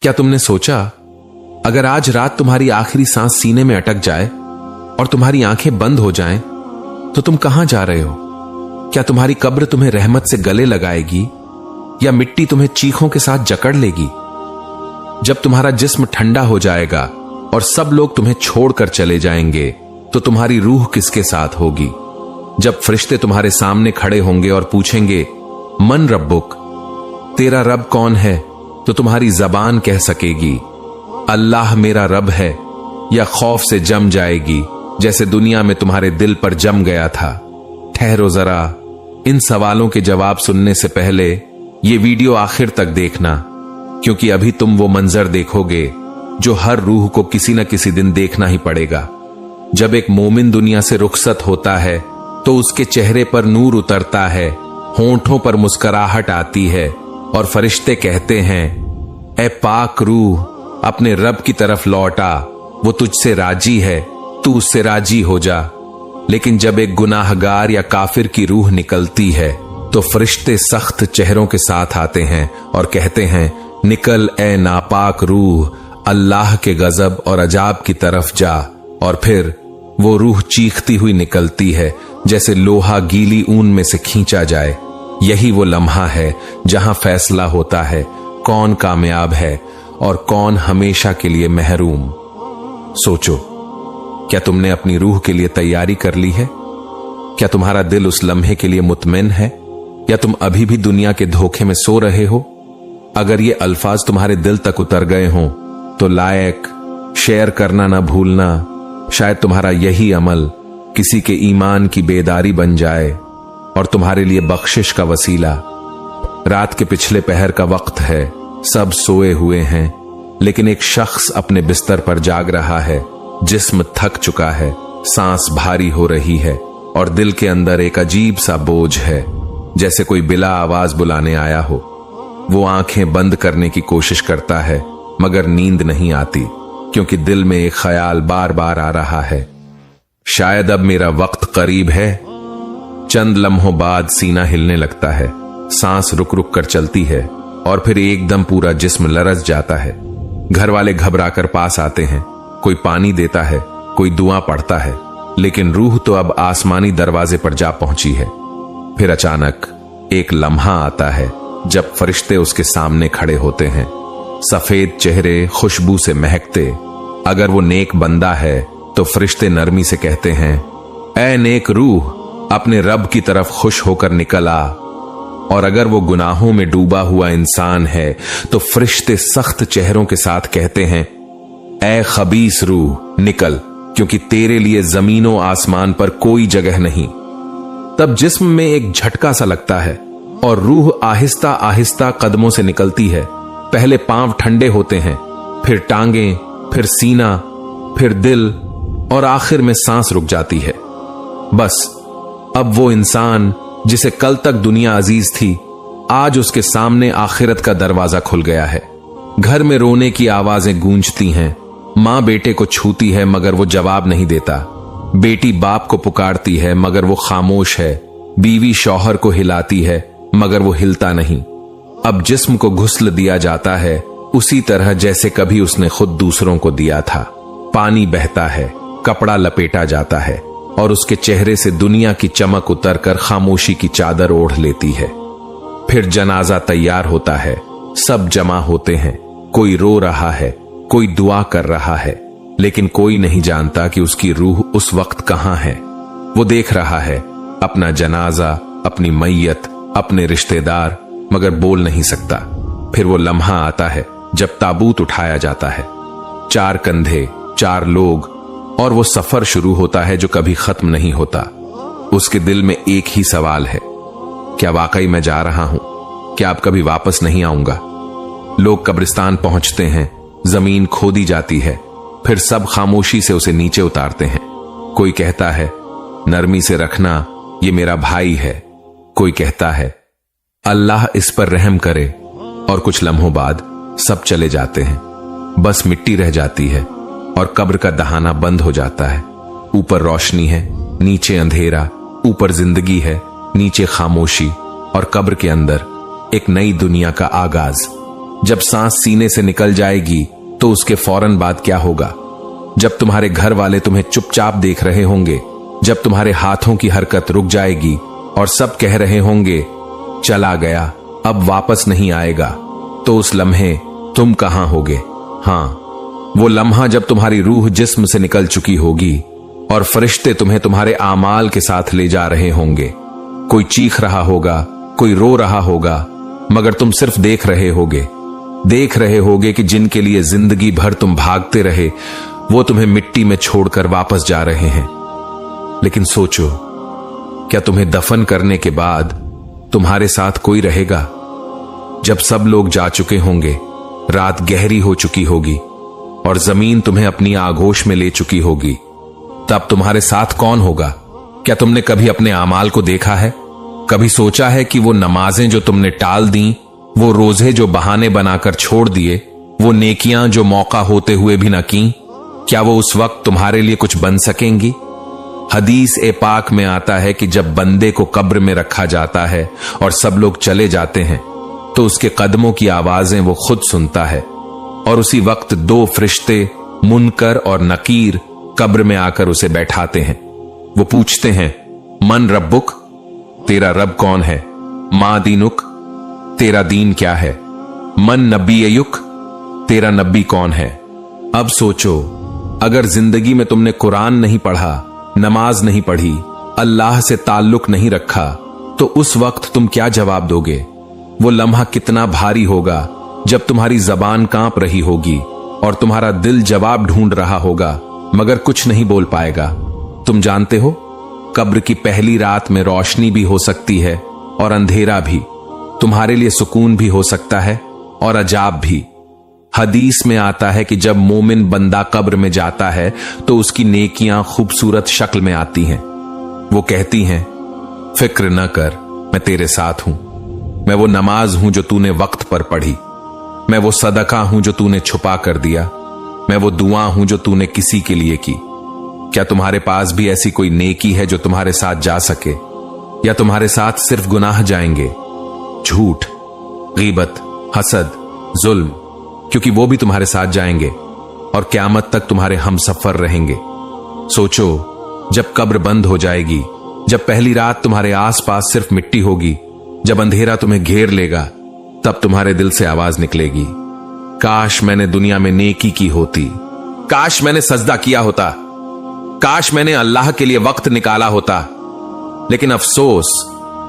क्या तुमने सोचा, अगर आज रात तुम्हारी आखिरी सांस सीने में अटक जाए और तुम्हारी आंखें बंद हो जाएं, तो तुम कहां जा रहे हो? क्या तुम्हारी कब्र तुम्हें रहमत से गले लगाएगी या मिट्टी तुम्हें चीखों के साथ जकड़ लेगी? जब तुम्हारा जिस्म ठंडा हो जाएगा और सब लोग तुम्हें छोड़कर चले जाएंगे, तो तुम्हारी रूह किसके साथ होगी? जब फरिश्ते तुम्हारे सामने खड़े होंगे और पूछेंगे, मन रब्बुक, तेरा रब कौन है, तो तुम्हारी जबान कह सकेगी, अल्लाह मेरा रब है, या खौफ से जम जाएगी जैसे दुनिया में तुम्हारे दिल पर जम गया था? ठहरो जरा, इन सवालों के जवाब सुनने से पहले ये वीडियो आखिर तक देखना, क्योंकि अभी तुम वो मंजर देखोगे जो हर रूह को किसी न किसी दिन देखना ही पड़ेगा। जब एक मोमिन दुनिया से रुखसत होता है तो उसके चेहरे पर नूर उतरता है, होंठों पर मुस्कुराहट आती है और फरिश्ते कहते हैं, ए पाक रूह, अपने रब की तरफ लौटा, वो तुझसे राजी है, तू उससे राजी हो जा। लेकिन जब एक गुनाहगार या काफिर की रूह निकलती है तो फरिश्ते सख्त चेहरों के साथ आते हैं और कहते हैं, निकल ए नापाक रूह, अल्लाह के गजब और अजाब की तरफ जा। और फिर वो रूह चीखती हुई निकलती है जैसे लोहा गीली ऊन में से खींचा जाए। यही वो लम्हा है जहां फैसला होता है कौन कामयाब है और कौन हमेशा के लिए महरूम। सोचो, क्या तुमने अपनी रूह के लिए तैयारी कर ली है? क्या तुम्हारा दिल उस लम्हे के लिए मुतमइन है, या तुम अभी भी दुनिया के धोखे में सो रहे हो? अगर ये अल्फाज तुम्हारे दिल तक उतर गए हों तो लायक शेयर करना ना भूलना। शायद तुम्हारा यही अमल किसी के ईमान की बेदारी बन जाए और तुम्हारे लिए बख्शिश का वसीला। रात के पिछले पहर का वक्त है, सब सोए हुए हैं, लेकिन एक शख्स अपने बिस्तर पर जाग रहा है। जिस्म थक चुका है, सांस भारी हो रही है और दिल के अंदर एक अजीब सा बोझ है, जैसे कोई बिला आवाज बुलाने आया हो। वो आंखें बंद करने की कोशिश करता है मगर नींद नहीं आती, क्योंकि दिल में एक ख्याल बार बार आ रहा है, शायद अब मेरा वक्त करीब है। चंद लम्हों बाद सीना हिलने लगता है, सांस रुक रुक कर चलती है और फिर एकदम पूरा जिस्म लरस जाता है। घर वाले घबराकर पास आते हैं, कोई पानी देता है, कोई दुआ पढ़ता है, लेकिन रूह तो अब आसमानी दरवाजे पर जा पहुंची है। फिर अचानक एक लम्हा आता है जब फरिश्ते उसके सामने खड़े होते हैं, सफेद चेहरे खुशबू से महकते। अगर वो नेक बंदा है तो फरिश्ते नरमी से कहते हैं, ऐ नेक रूह, अपने रब की तरफ खुश होकर निकल आ। और अगर वो गुनाहों में डूबा हुआ इंसान है तो फरिश्ते सख्त चेहरों के साथ कहते हैं, ऐ खबीस रूह, निकल, क्योंकि तेरे लिए जमीनों आसमान पर कोई जगह नहीं। तब जिस्म में एक झटका सा लगता है और रूह आहिस्ता आहिस्ता कदमों से निकलती है। पहले पांव ठंडे होते हैं, फिर टांगें, फिर सीना, फिर दिल और आखिर में सांस रुक जाती है। बस अब वो इंसान जिसे कल तक दुनिया अजीज थी, आज उसके सामने आखिरत का दरवाजा खुल गया है। घर में रोने की आवाजें गूंजती हैं, मां बेटे को छूती है मगर वो जवाब नहीं देता, बेटी बाप को पुकारती है मगर वो खामोश है, बीवी शौहर को हिलाती है मगर वो हिलता नहीं। अब जिस्म को घुस्ल दिया जाता है उसी तरह जैसे कभी उसने खुद दूसरों को दिया था। पानी बहता है, कपड़ा लपेटा जाता है और उसके चेहरे से दुनिया की चमक उतरकर खामोशी की चादर ओढ़ लेती है। फिर जनाजा तैयार होता है, सब जमा होते हैं, कोई रो रहा है, कोई दुआ कर रहा है, लेकिन कोई नहीं जानता कि उसकी रूह उस वक्त कहां है। वो देख रहा है अपना जनाजा, अपनी मैयत, अपने रिश्तेदार, मगर बोल नहीं सकता। फिर वो लम्हा आता है जब ताबूत उठाया जाता है, 4 कंधे, 4 लोग, और वो सफर शुरू होता है जो कभी खत्म नहीं होता। उसके दिल में एक ही सवाल है, क्या वाकई मैं जा रहा हूं? क्या अब कभी वापस नहीं आऊंगा? लोग कब्रिस्तान पहुंचते हैं, जमीन खोदी जाती है, फिर सब खामोशी से उसे नीचे उतारते हैं। कोई कहता है, नरमी से रखना, ये मेरा भाई है। कोई कहता है, अल्लाह इस पर रहम करे। और कुछ लम्हों बाद सब चले जाते हैं, बस मिट्टी रह जाती है और कब्र का दहाना बंद हो जाता है। ऊपर रोशनी है, नीचे अंधेरा, ऊपर जिंदगी है, नीचे खामोशी, और कब्र के अंदर एक नई दुनिया का आगाज। जब सांस सीने से निकल जाएगी तो उसके फौरन बाद क्या होगा? जब तुम्हारे घर वाले तुम्हें चुपचाप देख रहे होंगे, जब तुम्हारे हाथों की हरकत रुक जाएगी और सब कह रहे होंगे चला गया, अब वापस नहीं आएगा, तो उस लम्हे तुम कहां होगे? हां, वो लम्हा जब तुम्हारी रूह जिस्म से निकल चुकी होगी और फरिश्ते तुम्हें तुम्हारे आमाल के साथ ले जा रहे होंगे। कोई चीख रहा होगा, कोई रो रहा होगा, मगर तुम सिर्फ देख रहे होगे कि जिनके लिए जिंदगी भर तुम भागते रहे वो तुम्हें मिट्टी में छोड़कर वापस जा रहे हैं। लेकिन सोचो, क्या तुम्हें दफन करने के बाद तुम्हारे साथ कोई रहेगा? जब सब लोग जा चुके होंगे, रात गहरी हो चुकी होगी और जमीन तुम्हें अपनी आगोश में ले चुकी होगी, तब तुम्हारे साथ कौन होगा? क्या तुमने कभी अपने आमाल को देखा है? कभी सोचा है कि वो नमाजें जो तुमने टाल दी, वो रोजे जो बहाने बनाकर छोड़ दिए, वो नेकियां जो मौका होते हुए भी न की, क्या वो उस वक्त तुम्हारे लिए कुछ बन सकेंगी? हदीस ए पाक में आता है कि जब बंदे को कब्र में रखा जाता है और सब लोग चले जाते हैं तो उसके कदमों की आवाजें वो खुद सुनता है और उसी वक्त दो फरिश्ते मुनकर और नकीर कब्र में आकर उसे बैठाते हैं। वो पूछते हैं, मन रब्बुक, तेरा रब कौन है? मा दीनुक, तेरा दीन क्या है? मन नबीयुक, तेरा नबी कौन है? अब सोचो, अगर जिंदगी में तुमने कुरान नहीं पढ़ा, नमाज नहीं पढ़ी, अल्लाह से ताल्लुक नहीं रखा, तो उस वक्त तुम क्या जवाब दोगे? वो लम्हा कितना भारी होगा जब तुम्हारी जबान कांप रही होगी और तुम्हारा दिल जवाब ढूंढ रहा होगा मगर कुछ नहीं बोल पाएगा। तुम जानते हो, कब्र की पहली रात में रोशनी भी हो सकती है और अंधेरा भी, तुम्हारे लिए सुकून भी हो सकता है और अजाब भी। हदीस में आता है कि जब मोमिन बंदा कब्र में जाता है तो उसकी नेकियां खूबसूरत शक्ल में आती हैं। वो कहती हैं, फिक्र न कर, मैं तेरे साथ हूं। मैं वो नमाज हूं जो तूने वक्त पर पढ़ी, मैं वो सदका हूं जो तूने छुपा कर दिया, मैं वो दुआ हूं जो तूने किसी के लिए की। क्या तुम्हारे पास भी ऐसी कोई नेकी है जो तुम्हारे साथ जा सके, या तुम्हारे साथ सिर्फ गुनाह जाएंगे? झूठ, गीबत, हसद, जुल्म, क्योंकि वो भी तुम्हारे साथ जाएंगे और क़यामत तक तुम्हारे हमसफर रहेंगे। सोचो, जब कब्र बंद हो जाएगी, जब पहली रात तुम्हारे आसपास सिर्फ मिट्टी होगी, जब अंधेरा तुम्हें घेर लेगा, तब तुम्हारे दिल से आवाज निकलेगी, काश मैंने दुनिया में नेकी की होती, काश मैंने सजदा किया होता, काश मैंने अल्लाह के लिए वक्त निकाला होता। लेकिन अफसोस,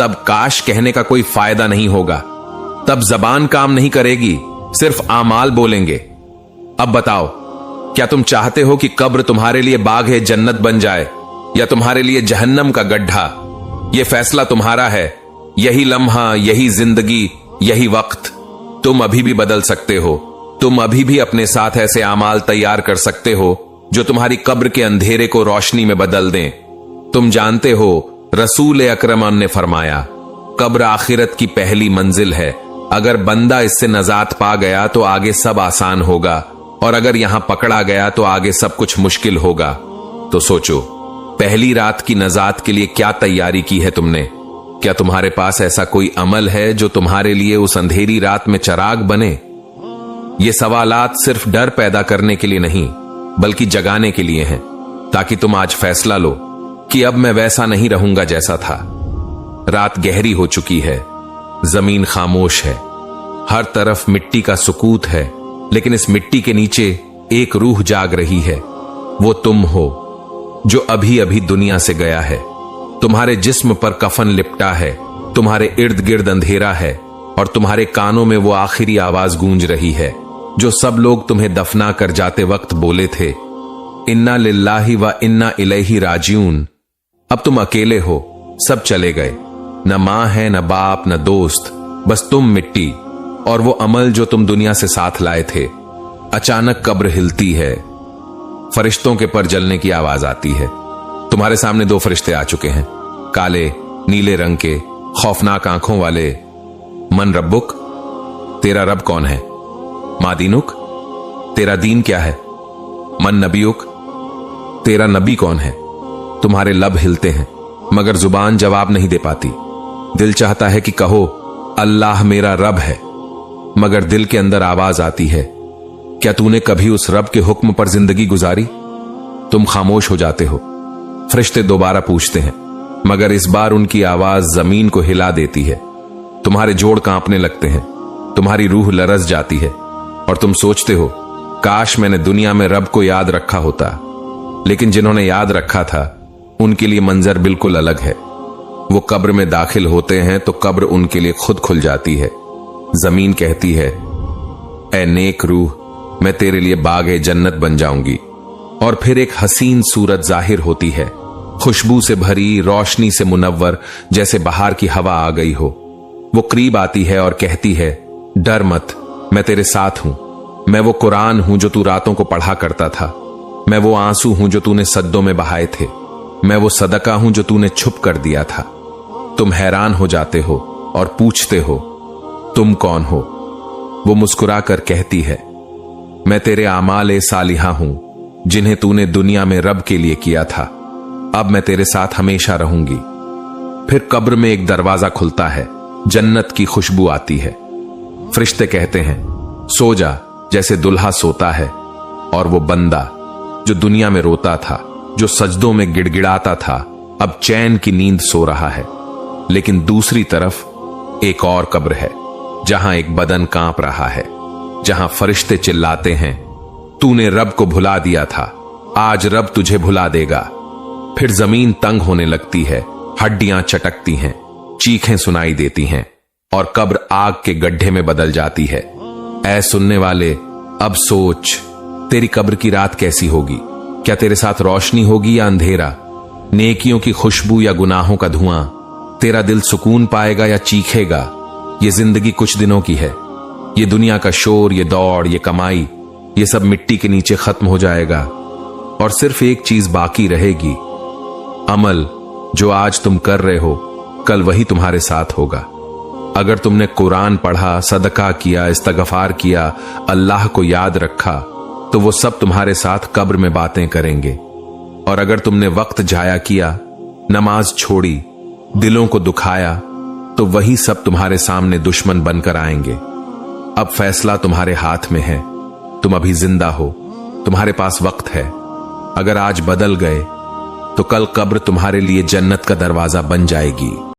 तब काश कहने का कोई फायदा नहीं होगा। तब जबान काम नहीं करेगी, सिर्फ आमाल बोलेंगे। अब बताओ, क्या तुम चाहते हो कि कब्र तुम्हारे लिए बाग जन्नत बन जाए या तुम्हारे लिए जहन्नम का गड्ढा? यह फैसला तुम्हारा है। यही लम्हा, यही जिंदगी, यही वक्त। तुम अभी भी बदल सकते हो। तुम अभी भी अपने साथ ऐसे आमाल तैयार कर सकते हो जो तुम्हारी कब्र के अंधेरे को रोशनी में बदल दें। तुम जानते हो, रसूल अकरम ने फरमाया, कब्र आखिरत की पहली मंजिल है। अगर बंदा इससे नजात पा गया तो आगे सब आसान होगा, और अगर यहां पकड़ा गया तो आगे सब कुछ मुश्किल होगा। तो सोचो, पहली रात की नजात के लिए क्या तैयारी की है तुमने? क्या तुम्हारे पास ऐसा कोई अमल है जो तुम्हारे लिए उस अंधेरी रात में चिराग बने? ये सवालात सिर्फ डर पैदा करने के लिए नहीं, बल्कि जगाने के लिए हैं, ताकि तुम आज फैसला लो कि अब मैं वैसा नहीं रहूंगा जैसा था। रात गहरी हो चुकी है, जमीन खामोश है, हर तरफ मिट्टी का सुकूत है, लेकिन इस मिट्टी के नीचे एक रूह जाग रही है। वो तुम हो जो अभी अभी दुनिया से गया है। तुम्हारे जिस्म पर कफन लिपटा है, तुम्हारे इर्द गिर्द अंधेरा है, और तुम्हारे कानों में वो आखिरी आवाज गूंज रही है जो सब लोग तुम्हें दफना कर जाते वक्त बोले थे, इन्ना लिल्लाहि व इन्ना इलैहि राजिऊन। अब तुम अकेले हो, सब चले गए, न मां है, न बाप, न दोस्त, बस तुम मिट्टी और वो अमल जो तुम दुनिया से साथ लाए थे। अचानक कब्र हिलती है, फरिश्तों के पर जलने की आवाज आती है। तुम्हारे सामने दो फरिश्ते आ चुके हैं, काले नीले रंग के, खौफनाक आंखों वाले। मन रब्बुक, तेरा रब कौन है? मादीनुक, तेरा दीन क्या है? मन नबीयुक, तेरा नबी कौन है? तुम्हारे लब हिलते हैं मगर जुबान जवाब नहीं दे पाती। दिल चाहता है कि कहो, अल्लाह मेरा रब है, मगर दिल के अंदर आवाज आती है, क्या तूने कभी उस रब के हुक्म पर जिंदगी गुजारी? तुम खामोश हो जाते हो। फरिश्ते दोबारा पूछते हैं, मगर इस बार उनकी आवाज जमीन को हिला देती है। तुम्हारे जोड़ कांपने लगते हैं, तुम्हारी रूह लरस जाती है और तुम सोचते हो, काश मैंने दुनिया में रब को याद रखा होता। लेकिन जिन्होंने याद रखा था उनके लिए मंजर बिल्कुल अलग है। वो कब्र में दाखिल होते हैं तो कब्र उनके लिए खुद खुल जाती है। जमीन कहती है, ऐ नेक रूह, मैं तेरे लिए बाग जन्नत बन जाऊंगी। और फिर एक हसीन सूरत जाहिर होती है, खुशबू से भरी, रोशनी से मुनव्वर, जैसे बाहर की हवा आ गई हो। वो करीब आती है और कहती है, डर मत, मैं तेरे साथ हूं। मैं वो कुरान हूं जो तू रातों को पढ़ा करता था। मैं वो आंसू हूं जो तूने सद्दों में बहाए थे। मैं वो सदका हूं जो तूने छुप कर दिया था। तुम हैरान हो जाते हो और पूछते हो, तुम कौन हो? वो मुस्कुरा कर कहती है, मैं तेरे आमाल सालिहा हूं जिन्हें तूने दुनिया में रब के लिए किया था। अब मैं तेरे साथ हमेशा रहूंगी। फिर कब्र में एक दरवाजा खुलता है, जन्नत की खुशबू आती है। फरिश्ते कहते हैं, सो जा जैसे दुल्हा सोता है। और वो बंदा जो दुनिया में रोता था, जो सजदों में गिड़गिड़ाता था, अब चैन की नींद सो रहा है। लेकिन दूसरी तरफ एक और कब्र है, जहां एक बदन कांप रहा है, जहां फरिश्ते चिल्लाते हैं, तूने रब को भुला दिया था, आज रब तुझे भुला देगा। फिर जमीन तंग होने लगती है, हड्डियां चटकती हैं, चीखें सुनाई देती हैं और कब्र आग के गड्ढे में बदल जाती है। ऐ सुनने वाले, अब सोच, तेरी कब्र की रात कैसी होगी? क्या तेरे साथ रोशनी होगी या अंधेरा? नेकियों की खुशबू या गुनाहों का धुआं? तेरा दिल सुकून पाएगा या चीखेगा? ये जिंदगी कुछ दिनों की है। ये दुनिया का शोर, ये दौड़, ये कमाई, ये सब मिट्टी के नीचे खत्म हो जाएगा और सिर्फ एक चीज बाकी रहेगी, अमल। जो आज तुम कर रहे हो, कल वही तुम्हारे साथ होगा। अगर तुमने कुरान पढ़ा, सदका किया, इस्तगफार किया, अल्लाह को याद रखा, तो वो सब तुम्हारे साथ कब्र में बातें करेंगे। और अगर तुमने वक्त जाया किया, नमाज छोड़ी, दिलों को दुखाया, तो वही सब तुम्हारे सामने दुश्मन बनकर आएंगे। अब फैसला तुम्हारे हाथ में है। तुम अभी जिंदा हो, तुम्हारे पास वक्त है। अगर आज बदल गए तो कल कब्र तुम्हारे लिए जन्नत का दरवाजा बन जाएगी।